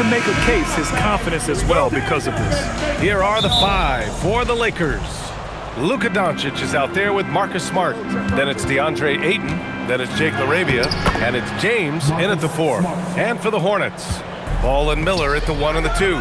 can make a case his confidence as well because of this. Here are the 5 for the Lakers. Luka Doncic is out there with Marcus Smart. Then it's DeAndre Ayton. Then it's Jake LaRavia. And it's James in at the 4. And for the Hornets, Ball and Miller at the 1 and the 2.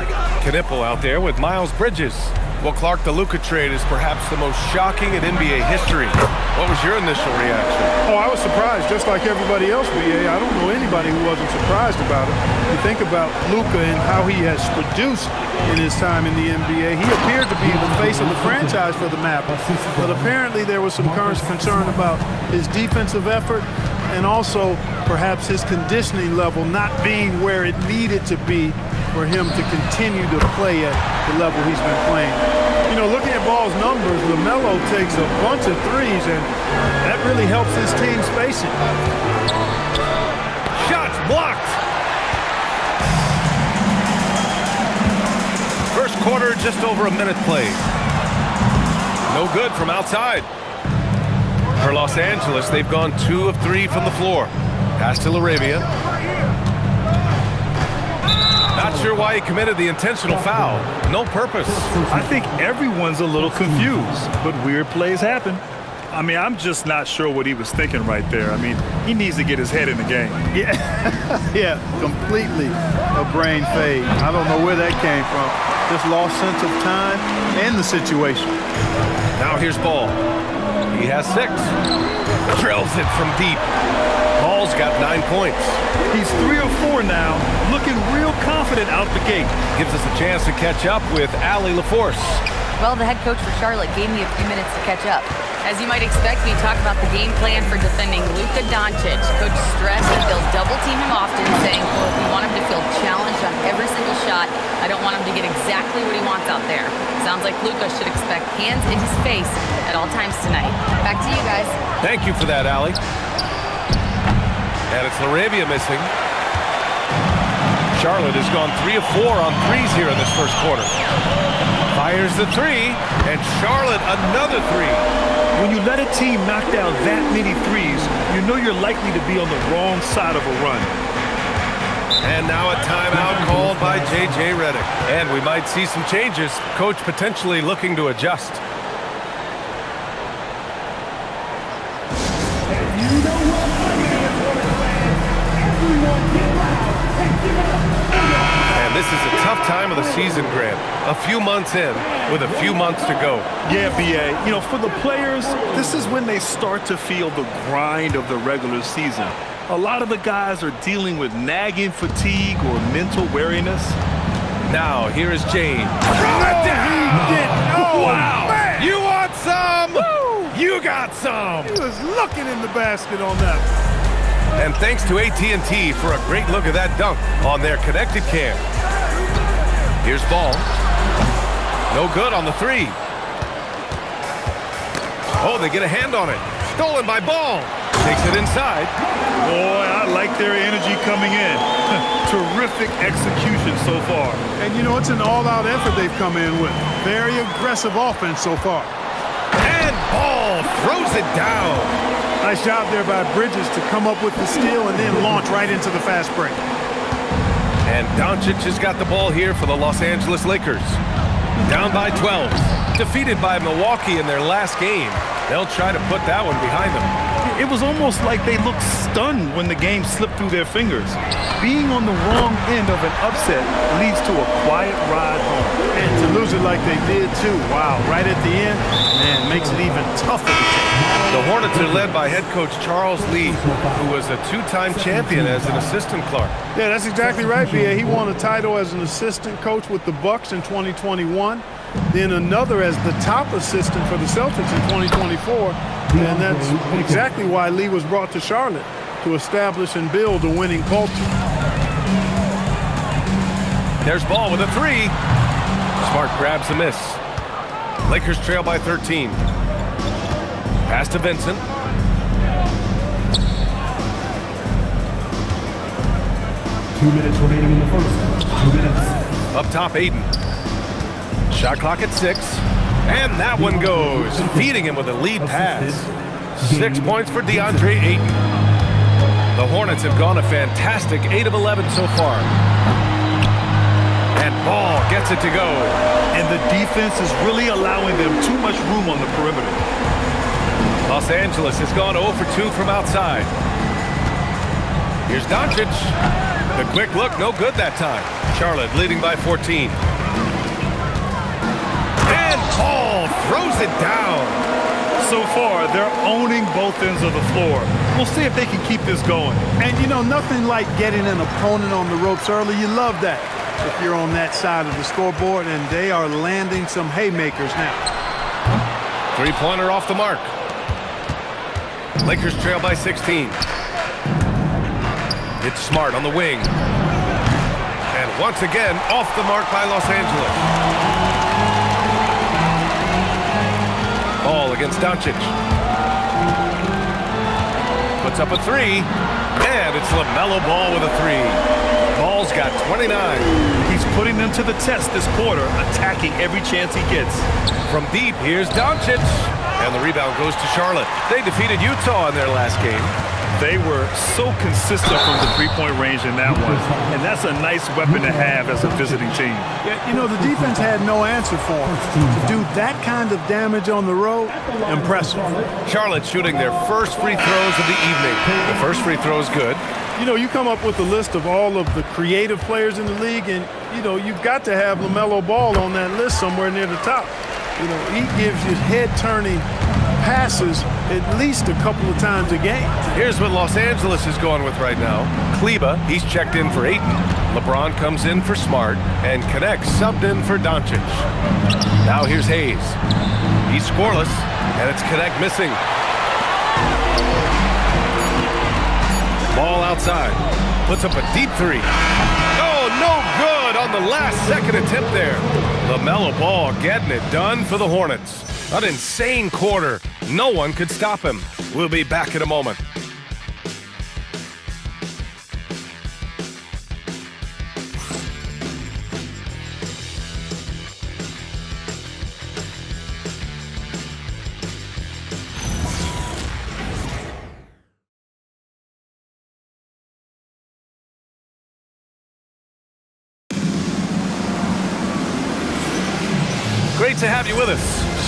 Knipple out there with Miles Bridges. Well, Clark, the Luka trade is perhaps the most shocking in NBA history. What was your initial reaction? Oh, I was surprised, just like everybody else, BA. I don't know anybody who wasn't surprised about it. You think about Luka and how he has produced in his time in the NBA. He appeared to be the face of the franchise for the Mavericks, but apparently there was some concern about his defensive effort and also perhaps his conditioning level not being where it needed to be for him to continue to play at the level he's been playing. You know, looking at Ball's numbers, LaMelo takes a bunch of threes, and that really helps his team spacing. Shots blocked. First quarter, just over a minute played. No good from outside. For Los Angeles, they've gone 2 of 3 from the floor. Pass to LaRavia. Not sure why he committed the intentional foul. No purpose. I think everyone's a little confused, but weird plays happen. I mean, I'm just not sure what he was thinking right there. I mean, he needs to get his head in the game. Yeah, yeah, completely a brain fade. I don't know where that came from. Just lost sense of time and the situation. Now here's Ball. He has 6. Drills it from deep. Ball's got 9 points. He's 3 or 4 now, looking real confident out the gate. Gives us a chance to catch up with Allie LaForce. Well, the head coach for Charlotte gave me a few minutes to catch up. As you might expect, we talked about the game plan for defending Luka Doncic. Coach stressed that they'll double team him often, saying, well, we want him to feel challenged on every single shot. I don't want him to get exactly what he wants out there. Sounds like Luka should expect hands in his face at all times tonight. Back to you guys. Thank you for that, Allie. And it's LaRavia missing. Charlotte has gone 3 of 4 on threes here in this first quarter. Fires the 3, and Charlotte another 3. When you let a team knock down that many threes, you know you're likely to be on the wrong side of a run. And now a timeout called by J.J. Redick. And we might see some changes. Coach potentially looking to adjust. And this is a tough time of the season, Grant. A few months in with a few months to go. Yeah, B.A. You know, for the players, this is when they start to feel the grind of the regular season. A lot of the guys are dealing with nagging fatigue or mental weariness. Now, here is James. Throw it down! Oh, wow! Man. You want some? Woo. You got some! He was looking in the basket on that. And thanks to AT&T for a great look at that dunk on their connected cam. Here's Ball. No good on the 3. Oh, they get a hand on it. Stolen by Ball. Takes it inside. Boy, I like their energy coming in. Terrific execution so far. And you know, it's an all-out effort they've come in with. Very aggressive offense so far. And Ball throws it down. Nice job there by Bridges to come up with the steal and then launch right into the fast break. And Doncic has got the ball here for the Los Angeles Lakers. Down by 12. Defeated by Milwaukee in their last game. They'll try to put that one behind them. It was almost like they looked stunned when the game slipped through their fingers. Being on the wrong end of an upset leads to a quiet ride home. And to lose it like they did too. Wow, right at the end, man, makes it even tougher to take. The Hornets are led by head coach Charles Lee, who was a 2-time champion as an assistant, Clark. Yeah, that's exactly right, B.A. He won a title as an assistant coach with the Bucks in 2021. Then another as the top assistant for the Celtics in 2024. And that's exactly why Lee was brought to Charlotte, to establish and build a winning culture. There's Ball with a 3. Smart grabs a miss. Lakers trail by 13. Pass to Vincent. Two minutes remaining in the first. 2 minutes. Up top, Ayton. Shot clock at 6. And that one goes, feeding him with a lead pass. 6 points for DeAndre Ayton. The Hornets have gone a fantastic 8 of 11 so far. gets it to go. And the defense is really allowing them too much room on the perimeter. Los Angeles has gone 0 for 2 from outside. Here's Doncic. The quick look, no good that time. Charlotte leading by 14. And Paul throws it down. So far, they're owning both ends of the floor. We'll see if they can keep this going. And, you know, nothing like getting an opponent on the ropes early. You love that if you're on that side of the scoreboard, and they are landing some haymakers now. Three-pointer off the mark. Lakers trail by 16. It's Smart on the wing. And once again, off the mark by Los Angeles. Ball against Doncic. Puts up a three. And it's LaMelo Ball with a three. Ball's got 29. He's putting them to the test this quarter, attacking every chance he gets. From deep, here's Doncic. And the rebound goes to Charlotte. They defeated Utah in their last game. They were so consistent from the three-point range in that one. And that's a nice weapon to have as a visiting team. Yeah, you know, the defense had no answer for him. To do that kind of damage on the road, impressive. Charlotte shooting their first free throws of the evening. The first free throw is good. You know, you come up with a list of all of the creative players in the league, and, you know, you've got to have LaMelo Ball on that list somewhere near the top. You know, he gives you head-turning passes at least a couple of times a game. Here's what Los Angeles is going with right now. Kleba, he's checked in for Ayton. LeBron comes in for Smart, and Connect subbed in for Doncic. Now here's Hayes. He's scoreless, and it's Connect missing. Ball outside. Puts up a deep three. Oh, no good on the last second attempt there. LaMelo Ball getting it done for the Hornets. An insane quarter. No one could stop him. We'll be back in a moment. Great to have you with us.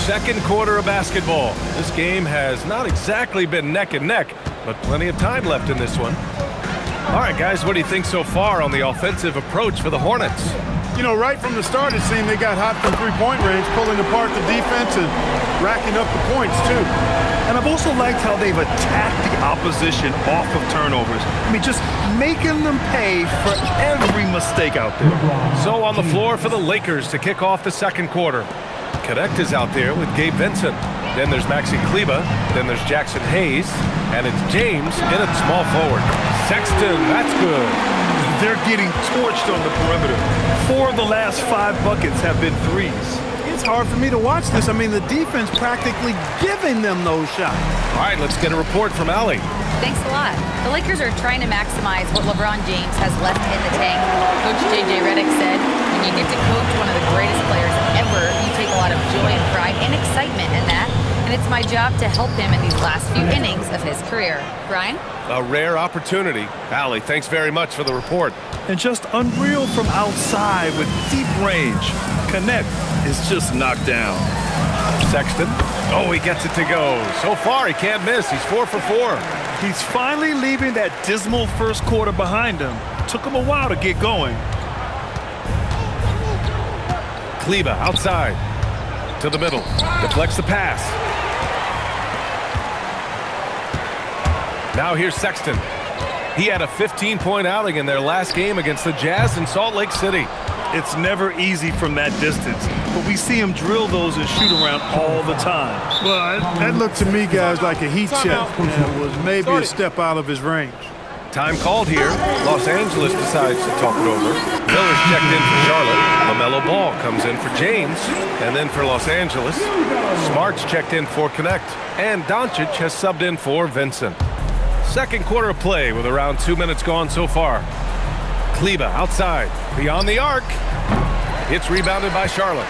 Second quarter of basketball. This game has not exactly been neck and neck, but plenty of time left in this one. All right, guys, what do you think so far on the offensive approach for the Hornets? You know, right from the start, it seemed they got hot from three-point range, pulling apart the defense and racking up the points, too. And I've also liked how they've attacked the opposition off of turnovers. I mean, just making them pay for every mistake out there. So on the floor for the Lakers to kick off the second quarter. Connect is out there with Gabe Vincent. Then there's Maxi Kleba. Then there's Jackson Hayes. And it's James in at small forward. Sexton, that's good. They're getting torched on the perimeter. 4 of the last 5 buckets have been threes. It's hard for me to watch this. I mean, the defense practically giving them those shots. All right, let's get a report from Allie. Thanks a lot. The Lakers are trying to maximize what LeBron James has left in the tank. Coach J.J. Redick said, when you get to coach one of the greatest players ever, you take a lot of joy and pride and excitement in that. And it's my job to help him in these last few innings of his career. Brian? A rare opportunity. Allie, thanks very much for the report. And just unreal from outside with deep range. Connect is just knocked down. Sexton. Oh, he gets it to go. So far, he can't miss. He's 4 for 4. He's finally leaving that dismal first quarter behind him. Took him a while to get going. Kleba outside to the middle. Deflects the pass. Now here's Sexton. He had a 15-point outing in their last game against the Jazz in Salt Lake City. It's never easy from that distance, but we see him drill those and shoot around all the time. Well, that looked to me, guys, like a heat check. And it was maybe a step out of his range. Time called here. Los Angeles decides to talk it over. Miller's checked in for Charlotte. LaMelo Ball comes in for James. And then for Los Angeles, Smart's checked in for Connect. And Doncic has subbed in for Vincent. Second quarter of play with around 2 minutes gone so far. Kleba outside, beyond the arc. It's rebounded by Charlotte.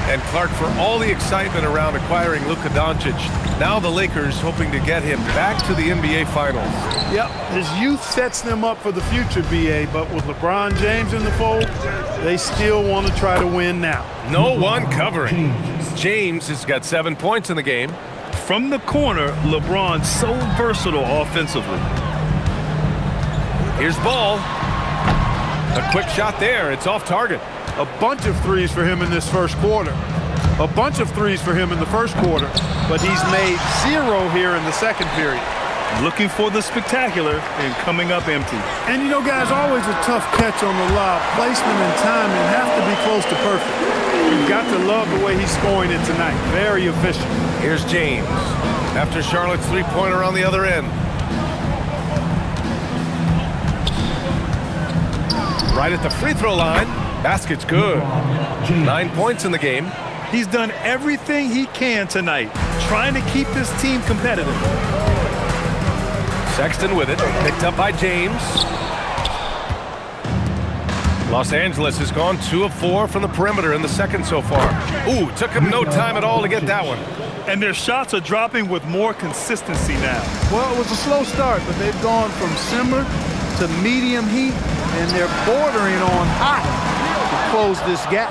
And Clark, for all the excitement around acquiring Luka Doncic, Now the Lakers hoping to get him back to the NBA Finals. Yep, his youth sets them up for the future, BA, but with LeBron James in the fold, they still want to try to win now. No one covering. James has got 7 points in the game. From the corner, LeBron so versatile offensively. Here's Ball. A quick shot there. It's off target. A bunch of threes for him in this first quarter. A bunch of threes for him in the first quarter, but he's made 0 here in the second period. Looking for the spectacular and coming up empty. And, you know, guys, always a tough catch on the lob. Placement and timing have to be close to perfect. You've got to love the way he's scoring it tonight. Very efficient. Here's James. After Charlotte's three-pointer on the other end. Right at the free throw line. Basket's good. 9 points in the game. He's done everything he can tonight, trying to keep this team competitive. Sexton with it, picked up by James. Los Angeles has gone 2 of 4 from the perimeter in the second so far. Ooh, took him no time at all to get that one. And their shots are dropping with more consistency now. Well, it was a slow start, but they've gone from simmer to medium heat, and they're bordering on hot to close this gap.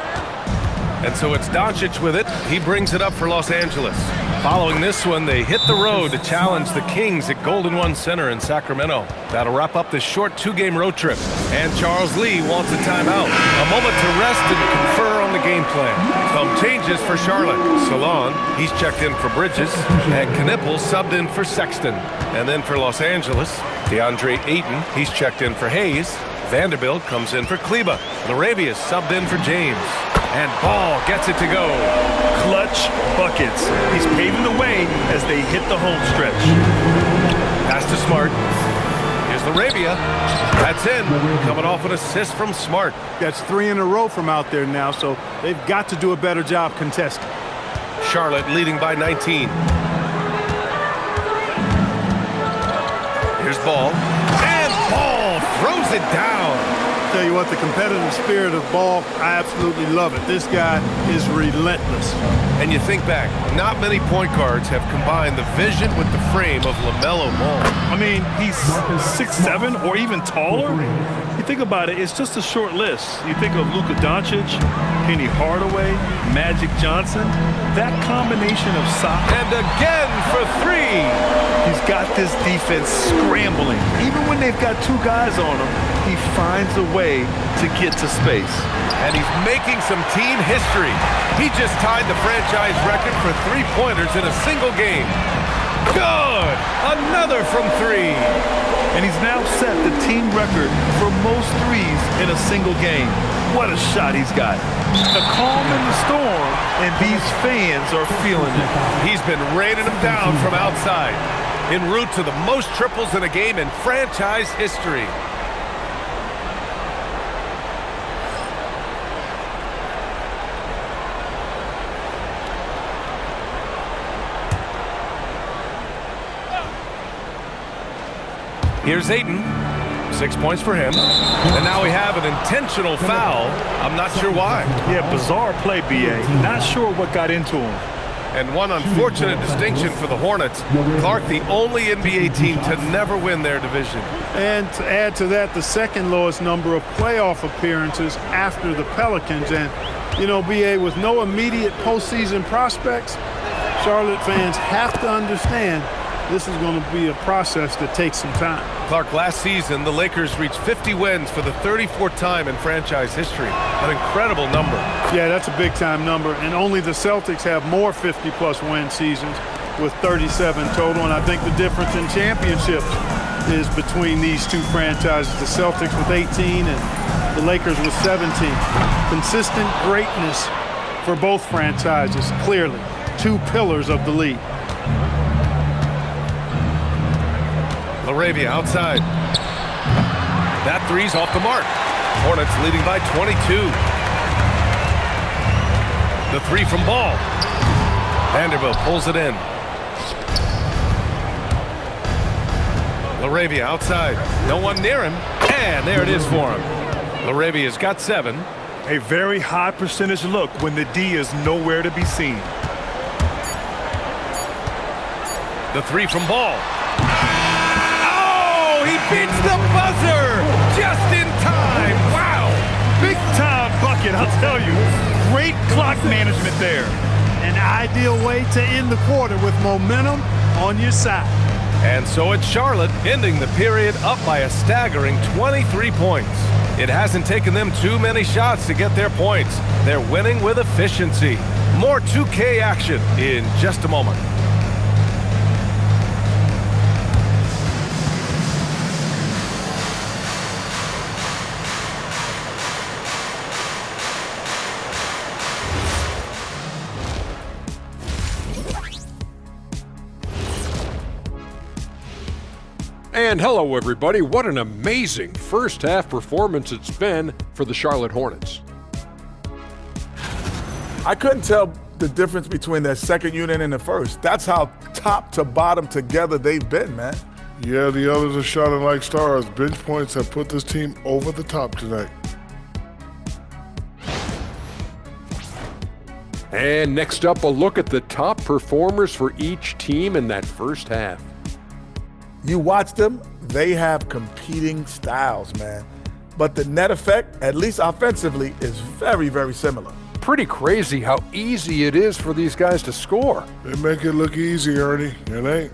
And so it's Doncic with it. He brings it up for Los Angeles. Following this one, they hit the road to challenge the Kings at Golden One Center in Sacramento. That'll wrap up this short 2-game road trip. And Charles Lee wants a timeout. A moment to rest and confer on the game plan. Some changes for Charlotte. Salon, he's checked in for Bridges. And Knippel subbed in for Sexton. And then for Los Angeles, DeAndre Ayton, he's checked in for Hayes. Vanderbilt comes in for Kleba. LaRavia subbed in for James. And Ball gets it to go. Clutch buckets. He's paving the way as they hit the home stretch. Pass to Smart. Here's LaRavia. That's in. Coming off an assist from Smart. That's 3 in a row from out there now, so they've got to do a better job contesting. Charlotte leading by 19. Here's Ball. And Ball throws it down. Tell you what, the competitive spirit of Ball, I absolutely love it. This guy is relentless. And you think back, not many point guards have combined the vision with the frame of LaMelo Ball. I mean, he's 6'7" or even taller. You think about it, it's just a short list. You think of Luka Doncic, Penny Hardaway, Magic Johnson. That combination of size. And again for 3. He's got this defense scrambling. Even when they've got 2 guys on him, he finds a way to get to space. And he's making some team history. He just tied the franchise record for 3-pointers in a single game. Good! Another from 3. And he's now set the team record for most threes in a single game. What a shot he's got. A calm in the storm, and these fans are feeling it. He's been raining them down from outside. En route to the most triples in a game in franchise history. Here's Ayton. 6 points for him. And now we have an intentional foul. I'm not sure why. Yeah, bizarre play, B.A. Not sure what got into him. And one unfortunate distinction for the Hornets. Clark, the only NBA team to never win their division. And to add to that, the second lowest number of playoff appearances after the Pelicans. And, you know, B.A., with no immediate postseason prospects, Charlotte fans have to understand this is going to be a process that takes some time. Clark, last season, the Lakers reached 50 wins for the 34th time in franchise history. An incredible number. Yeah, that's a big-time number. And only the Celtics have more 50-plus win seasons with 37 total. And I think the difference in championships is between these two franchises, the Celtics with 18 and the Lakers with 17. Consistent greatness for both franchises, clearly. 2 pillars of the league. LaRavia outside. That three's off the mark. Hornets leading by 22. The 3 from Ball. Vanderbilt pulls it in. LaRavia outside. No one near him. And there it is for him. LaRavia's got 7. A very high percentage look when the D is nowhere to be seen. The three from Ball. Oh, he beats the buzzer just in time. Wow. Big time bucket, I'll tell you. Great clock management there. An ideal way to end the quarter with momentum on your side. And so it's Charlotte ending the period up by a staggering 23 points. It hasn't taken them too many shots to get their points. They're winning with efficiency. More 2K action in just a moment. And hello, everybody. What an amazing first-half performance it's been for the Charlotte Hornets. I couldn't tell the difference between their second unit and the first. That's how top to bottom together they've been, man. Yeah, the others are shining like stars. Bench points have put this team over the top tonight. And next up, a look at the top performers for each team in that first half. You watch them, they have competing styles, man. But the net effect, at least offensively, is very, very similar. Pretty crazy how easy it is for these guys to score. They make it look easy, Ernie. It ain't.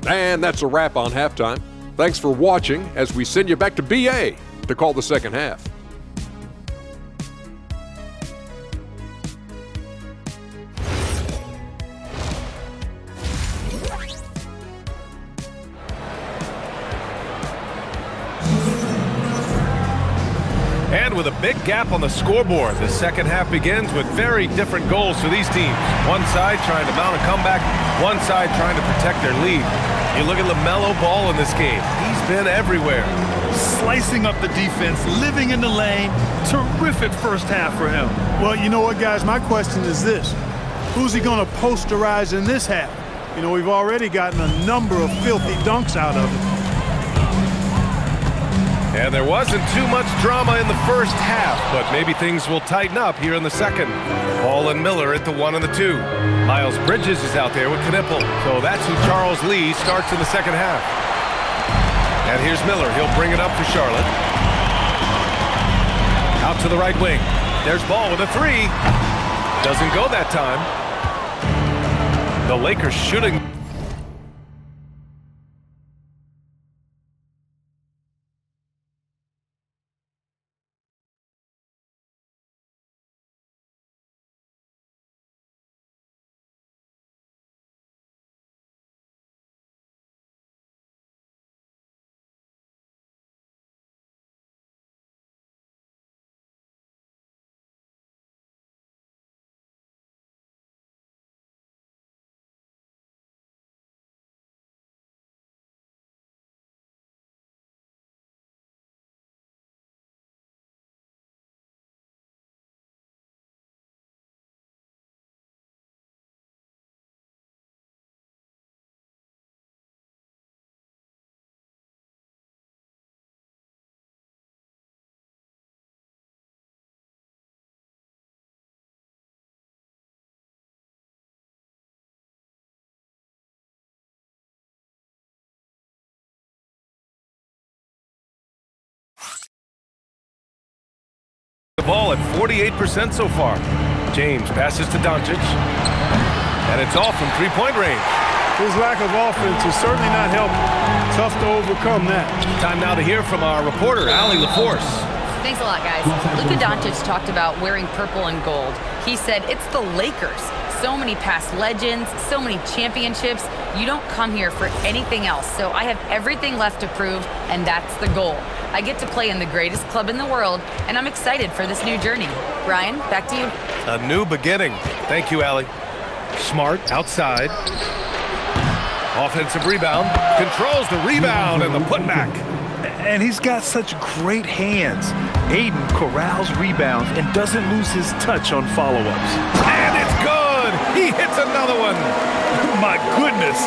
And that's a wrap on halftime. Thanks for watching as we send you back to BA to call the second half. And with a big gap on the scoreboard, the second half begins with very different goals for these teams. One side trying to mount a comeback, one side trying to protect their lead. You look at LaMelo Ball in this game. He's been everywhere. Slicing up the defense, living in the lane. Terrific first half for him. Well, you know what, guys? My question is this. Who's he going to posterize in this half? You know, we've already gotten a number of filthy dunks out of it. And there wasn't too much drama in the first half, but maybe things will tighten up here in the second. Ball and Miller at the 1 and the 2. Miles Bridges is out there with Knipple, so that's who Charles Lee starts in the second half. And here's Miller. He'll bring it up for Charlotte. Out to the right wing. There's Ball with a 3. Doesn't go that time. The Lakers shooting. The ball at 48% so far. James passes to Doncic. And it's off from three-point range. His lack of offense is certainly not helping. Tough to overcome that. Time now to hear from our reporter, Allie LaForce. Thanks a lot, guys. Luka Doncic talked about wearing purple and gold. He said, it's the Lakers. So many past legends, so many championships. You don't come here for anything else. So I have everything left to prove, and that's the goal. I get to play in the greatest club in the world, and I'm excited for this new journey. Brian, back to you. A new beginning. Thank you, Allie. Smart outside. Offensive rebound. Controls the rebound and the putback. And he's got such great hands. Aiden corrals rebounds and doesn't lose his touch on follow-ups. And it's good! He hits another one! My goodness,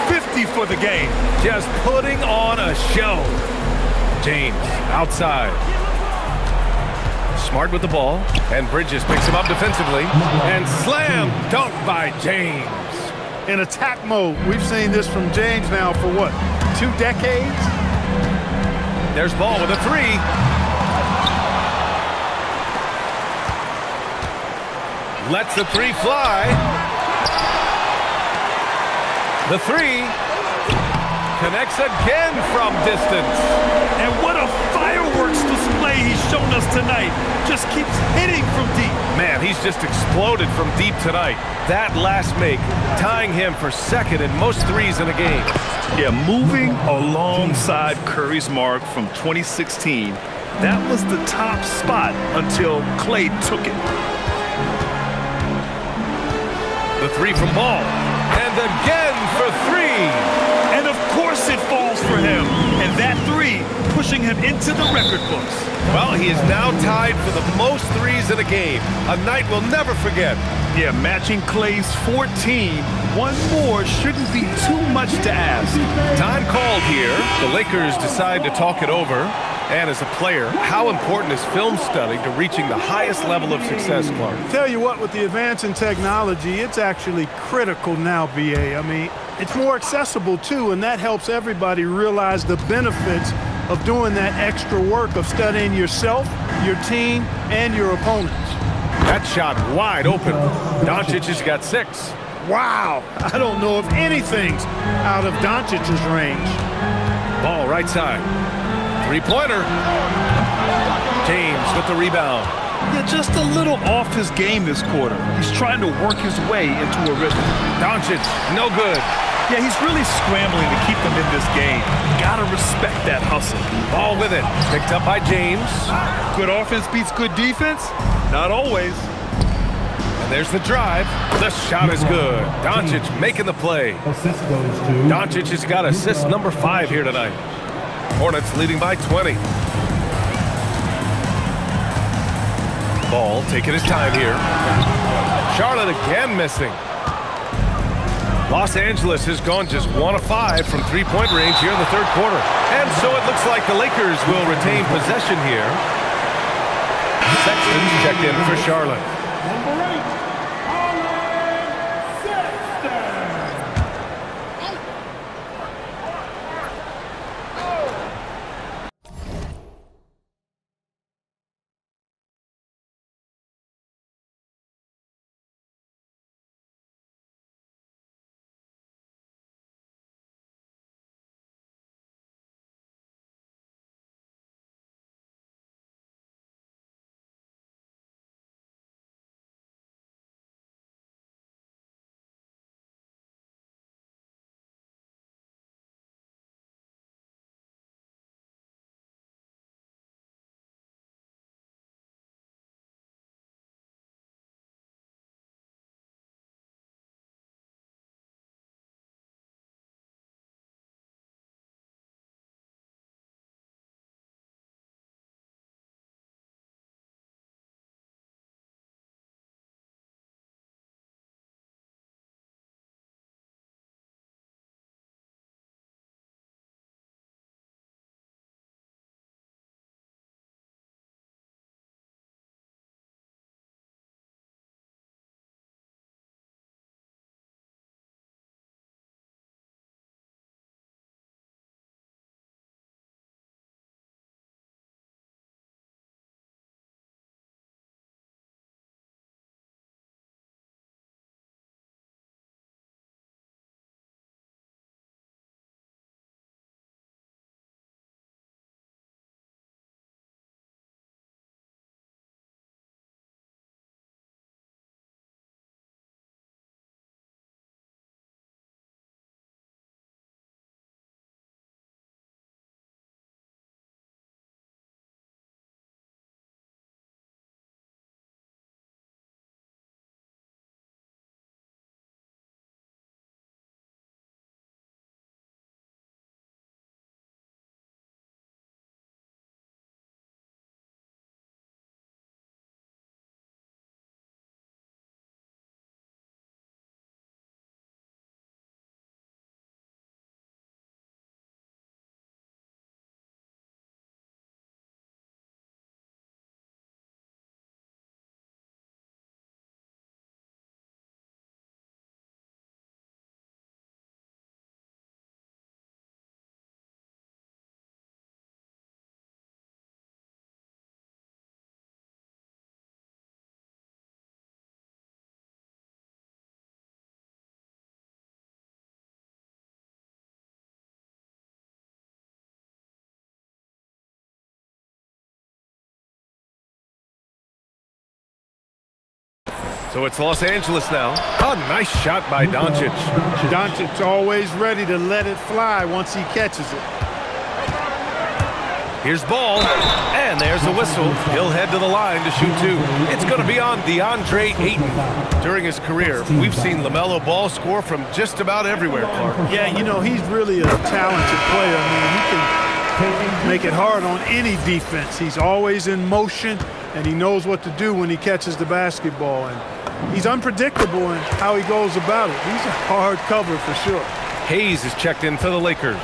50 for the game. Just putting on a show. James outside. Smart with the ball. And Bridges picks him up defensively. And slam dunk by James. in attack mode. We've seen this from James now for what, 2 decades? There's Ball with a three. Lets the three fly. The three connects again from distance. And what a fireworks display he's shown us tonight. Just keeps hitting from deep. Man, he's just exploded from deep tonight. That last make, tying him for second in most threes in a game. Yeah, moving alongside Curry's mark from 2016. That was the top spot until Clay took it. The three from Ball. And again for three. And of course it falls for him. And that three pushing him into the record books. Well, he is now tied for the most threes in a game. A night we'll never forget. Yeah, matching Clay's 14. One more shouldn't be too much to ask. Time called here. The Lakers decide to talk it over. And as a player, how important is film study to reaching the highest level of success, Clark? Tell you what, with the advance in technology, it's actually critical now, BA. I mean, it's more accessible too, and that helps everybody realize the benefits of doing that extra work of studying yourself, your team, and your opponents. That shot wide open. Doncic has got 6. Wow, I don't know if anything's out of Doncic's range. Ball right side. Three-pointer. James with the rebound. Yeah, just a little off his game this quarter. He's trying to work his way into a rhythm. Doncic, no good. Yeah, he's really scrambling to keep them in this game. Gotta respect that hustle. Ball with it. Picked up by James. Good offense beats good defense? Not always. And there's the drive. The shot is good. Doncic making the play. Assist goes to Doncic has got assist number 5 here tonight. Hornets leading by 20. Ball taking his time here. Charlotte again missing. Los Angeles has gone just 1 of 5 from three-point range here in the third quarter. And so it looks like the Lakers will retain possession here. Sexton's checked in for Charlotte. So it's Los Angeles now. A nice shot by Doncic. Doncic always ready to let it fly once he catches it. Here's Ball, and there's the whistle. He'll head to the line to shoot two. It's going to be on DeAndre Ayton. During his career, we've seen LaMelo Ball score from just about everywhere, Clark. Yeah, you know, he's really a talented player. I mean, he can make it hard on any defense. He's always in motion, and he knows what to do when he catches the basketball. And he's unpredictable in how he goes about it. He's a hard cover for sure. Hayes is checked in for the Lakers.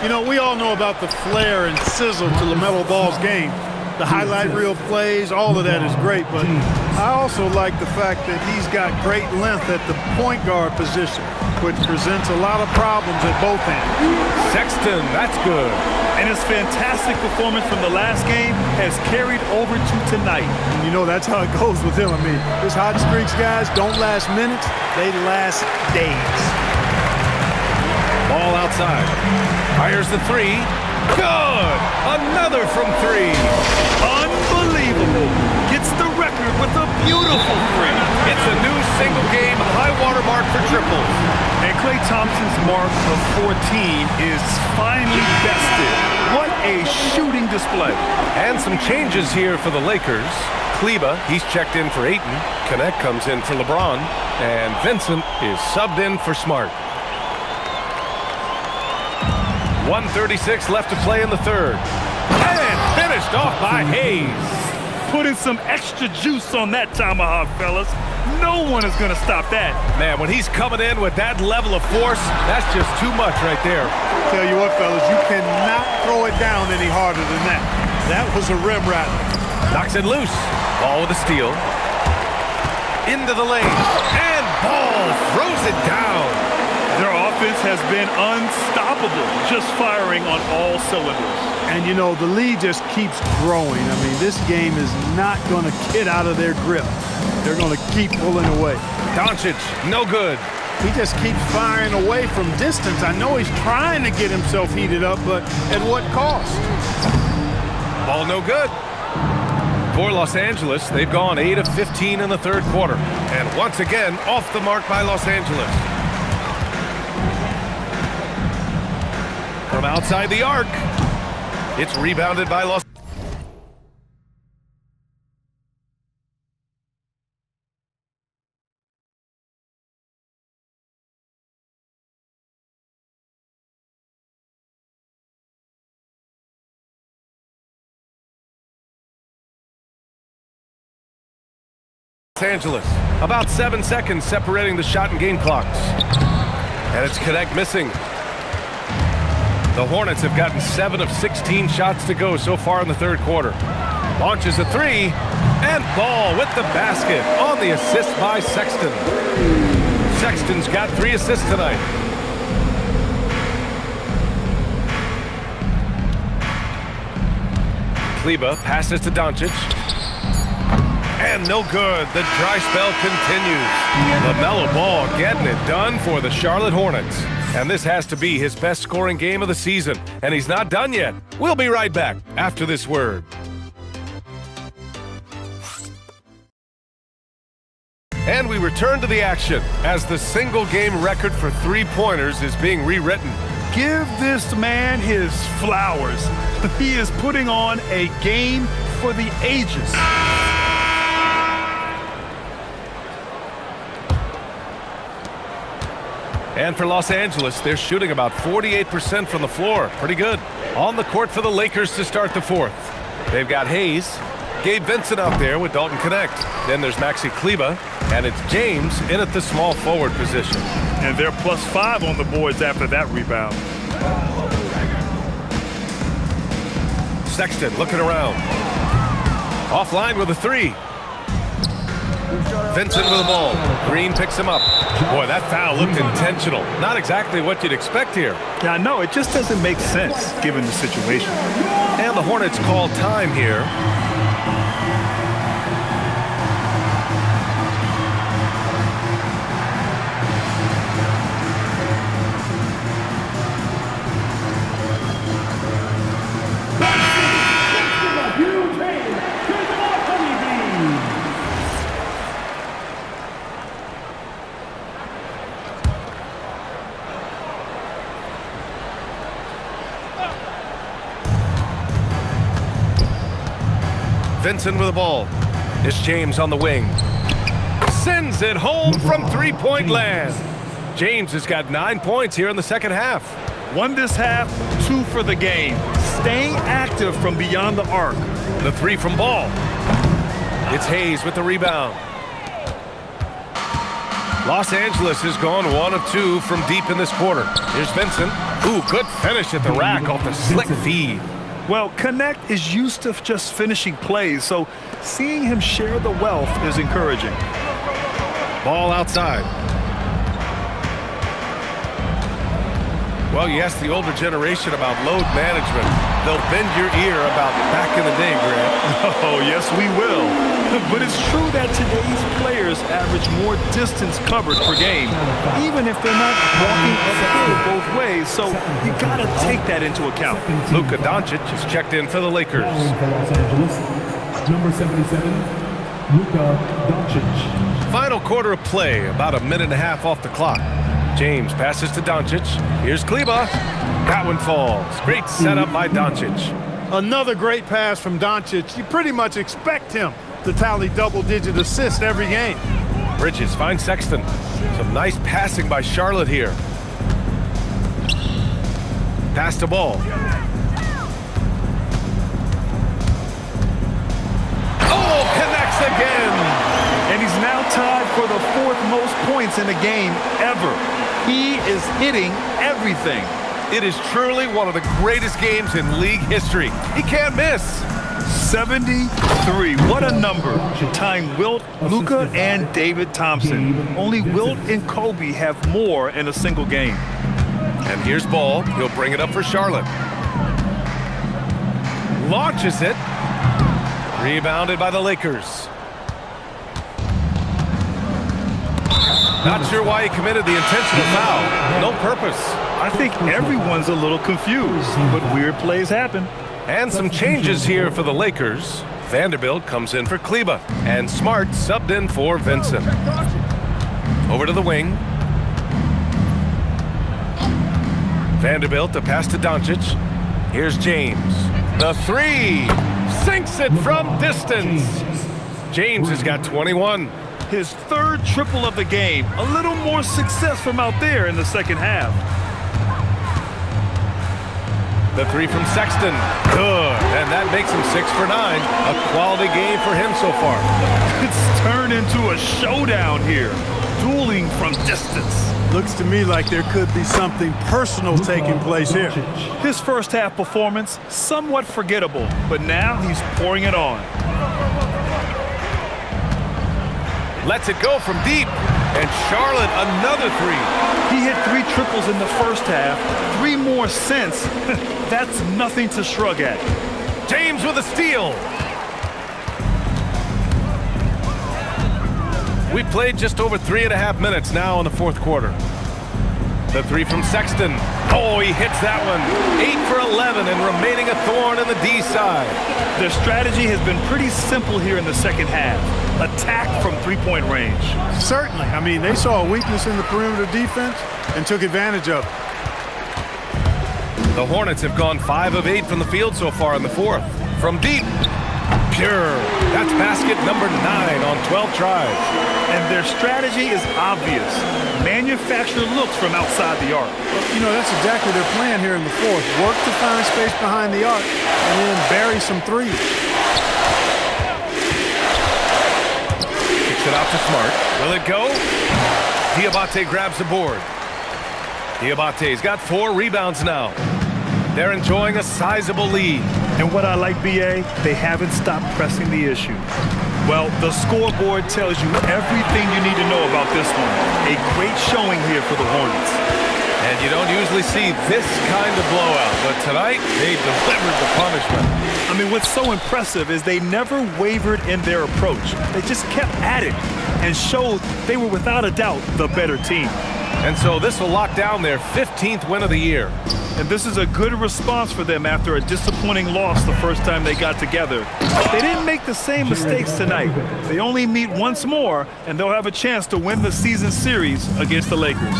You know, we all know about the flair and sizzle to LaMelo Ball's game. The highlight reel plays, all of that is great, but I also like the fact that he's got great length at the point guard position, which presents a lot of problems at both ends. Sexton, that's good. And his fantastic performance from the last game has carried over to tonight. And you know, that's how it goes with him. I mean, his hot streaks, guys, don't last minutes, they last days. Ball outside. Fires the three. Good! Another from three. Unbelievable. Gets the record with a beautiful three. It's a new single-game high-water mark for triples. And Klay Thompson's mark of 14 is finally bested. What a shooting display. And some changes here for the Lakers. Kleba, he's checked in for Ayton. Connect comes in for LeBron. And Vincent is subbed in for Smart. 1:36 left to play in the third. And finished off by Hayes. Putting some extra juice on that tomahawk, fellas. No one is going to stop that. Man, when he's coming in with that level of force, that's just too much right there. Tell you what, fellas, you cannot throw it down any harder than that. That was a rim rattler. Knocks it loose. Ball with a steal. Into the lane. And Ball throws it down. Their offense has been unstoppable, just firing on all cylinders. And, you know, the lead just keeps growing. I mean, this game is not going to get out of their grip. They're going to keep pulling away. Doncic, no good. He just keeps firing away from distance. I know he's trying to get himself heated up, but at what cost? Ball no good. For Los Angeles, they've gone 8 of 15 in the third quarter. And once again, off the mark by Los Angeles. From outside the arc, it's rebounded by Los Angeles. About 7 seconds separating the shot and game clocks. And it's Connect missing. The Hornets have gotten 7 of 16 shots to go so far in the third quarter. Launches a three, and Ball with the basket on the assist by Sexton. Sexton's got 3 assists tonight. Kleba passes to Doncic. And no good. The dry spell continues. LaMelo Ball getting it done for the Charlotte Hornets. And this has to be his best scoring game of the season. And he's not done yet. We'll be right back after this word. And we return to the action as the single-game record for three-pointers is being rewritten. Give this man his flowers. He is putting on a game for the ages. And for Los Angeles, they're shooting about 48% from the floor. Pretty good. On the court for the Lakers to start the fourth. They've got Hayes, Gabe Vincent out there with Dalton Connect. Then there's Maxi Kleba, and it's James in at the small forward position. And they're +5 on the boards after that rebound. Sexton looking around. Offline with a three. Vincent with the ball. Green picks him up. Boy, that foul looked intentional. Not exactly what you'd expect here. Yeah, I know. It just doesn't make sense given the situation. And the Hornets call time here. Vincent with the ball. It's James on the wing. Sends it home from three-point land. James has got 9 points here in the second half. 1 this half, 2 for the game. Staying active from beyond the arc. The 3 from Ball. It's Hayes with the rebound. Los Angeles has gone 1 of 2 from deep in this quarter. Here's Vincent. Ooh, good finish at the rack off the slick feed. Well, Connect is used to just finishing plays, so seeing him share the wealth is encouraging. Ball outside. Well, you ask the older generation about load management. They'll bend your ear about back in the day, Grant. Oh, yes, we will. But it's true that today's players average more distance covered per game, even if they're not walking uphill both ways, so you got to take that into account. Luka Doncic is checked in for the Lakers. For Los Angeles, number 77, Luka Doncic. Final quarter of play, about a minute and a half off the clock. James passes to Doncic. Here's Kleba. That one falls. Great setup by Doncic. Another great pass from Doncic. You pretty much expect him to tally double-digit assists every game. Bridges finds Sexton. Some nice passing by Charlotte here. Pass to Ball. Oh, connects again. And he's now tied for the 4th most points in a game ever. He is hitting everything. It is truly one of the greatest games in league history. He can't miss. 73. What a number. Tying Wilt, Luka, and David Thompson. Only Wilt and Kobe have more in a single game. And here's Ball. He'll bring it up for Charlotte. Launches it. Rebounded by the Lakers. Not sure why he committed the intentional foul. No purpose. I think everyone's a little confused, but weird plays happen. And some changes here for the Lakers. Vanderbilt comes in for Kleba, and Smart subbed in for Vincent. Over to the wing. Vanderbilt, the pass to Doncic. Here's James. The 3. Sinks it from distance. James has got 21. His 3rd triple of the game. A little more success from out there in the second half. The 3 from Sexton. Good. And that makes him 6 for 9. A quality game for him so far. It's turned into a showdown here. Dueling from distance. Looks to me like there could be something personal taking place here. His first half performance, somewhat forgettable, but now he's pouring it on. Lets it go from deep. And Charlotte, another 3. He hit 3 triples in the first half, 3 more since. That's nothing to shrug at. James with a steal. We played just over 3.5 minutes now in the 4th quarter. The 3 from Sexton. Oh, he hits that one. 8 for 11 and remaining a thorn in the D side. Their strategy has been pretty simple here in the second half. Attack from 3-point range. Certainly. I mean, they saw a weakness in the perimeter defense and took advantage of it. The Hornets have gone 5 of 8 from the field so far in the 4th. From deep. Pure. That's basket number 9 on 12 tries. And their strategy is obvious. Manufacture looks from outside the arc. You know, that's exactly their plan here in the 4th. Work to find space behind the arc and then bury some threes. Kicks it out to Smart. Will it go? Diabate grabs the board. Diabate's got 4 rebounds now. They're enjoying a sizable lead. And what I like, BA, they haven't stopped pressing the issue. Well, the scoreboard tells you everything you need to know about this one. A great showing here for the Hornets. And you don't usually see this kind of blowout, but tonight they delivered the punishment. I mean, what's so impressive is they never wavered in their approach. They just kept at it and showed they were without a doubt the better team. And so this will lock down their 15th win of the year. And this is a good response for them after a disappointing loss the first time they got together. They didn't make the same mistakes tonight. They only meet once more, and they'll have a chance to win the season series against the Lakers.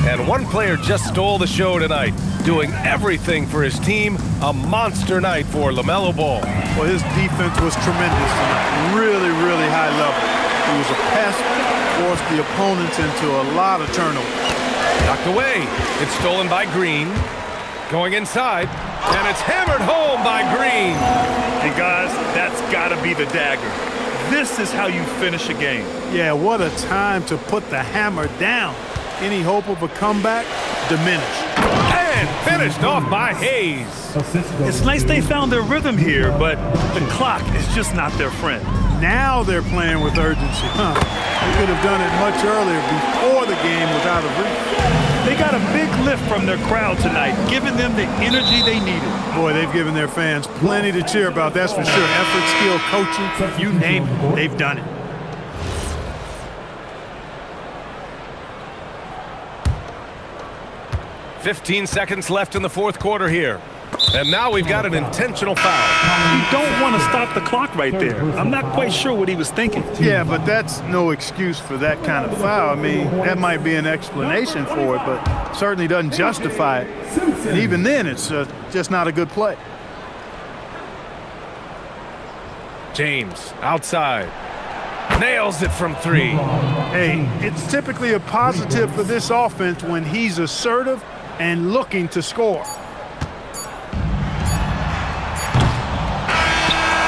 And one player just stole the show tonight, doing everything for his team. A monster night for LaMelo Ball. Well, his defense was tremendous tonight. Really, really high level. He was a pest, forced the opponents into a lot of turnovers. Knocked away. It's stolen by Green. Going inside, and it's hammered home by Green. And guys, that's got to be the dagger. This is how you finish a game. Yeah, what a time to put the hammer down. Any hope of a comeback diminished. And finished off by Hayes. It's nice they found their rhythm here, but the clock is just not their friend. Now they're playing with urgency. They could have done it much earlier before the game was out of reach. They got a big lift from their crowd tonight, giving them the energy they needed. Boy, they've given their fans plenty to cheer about, that's for sure. Effort, skill, coaching, you name it, they've done it. "15 seconds left in the fourth quarter here. And now we've got an intentional foul. You don't want to stop the clock right there. I'm not quite sure what he was thinking. Yeah, but that's no excuse for that kind of foul. I mean, that might be an explanation for it, but certainly doesn't justify it. And even then, it's just not a good play. James outside. Nails it from three. Hey, it's typically a positive for this offense when he's assertive and looking to score.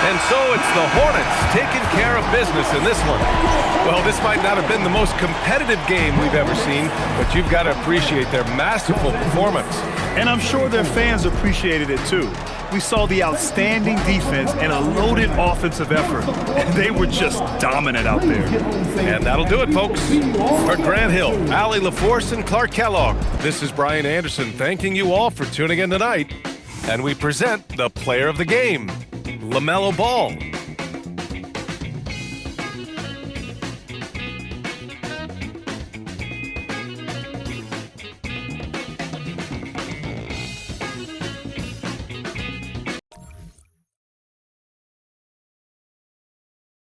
And so it's the Hornets taking care of business in this one. Well, this might not have been the most competitive game we've ever seen, but you've got to appreciate their masterful performance. And I'm sure their fans appreciated it too. We saw the outstanding defense and a loaded offensive effort. And they were just dominant out there. And that'll do it, folks. For Grant Hill, Allie LaForce, and Clark Kellogg, this is Brian Anderson thanking you all for tuning in tonight. And we present the player of the game, LaMelo Ball.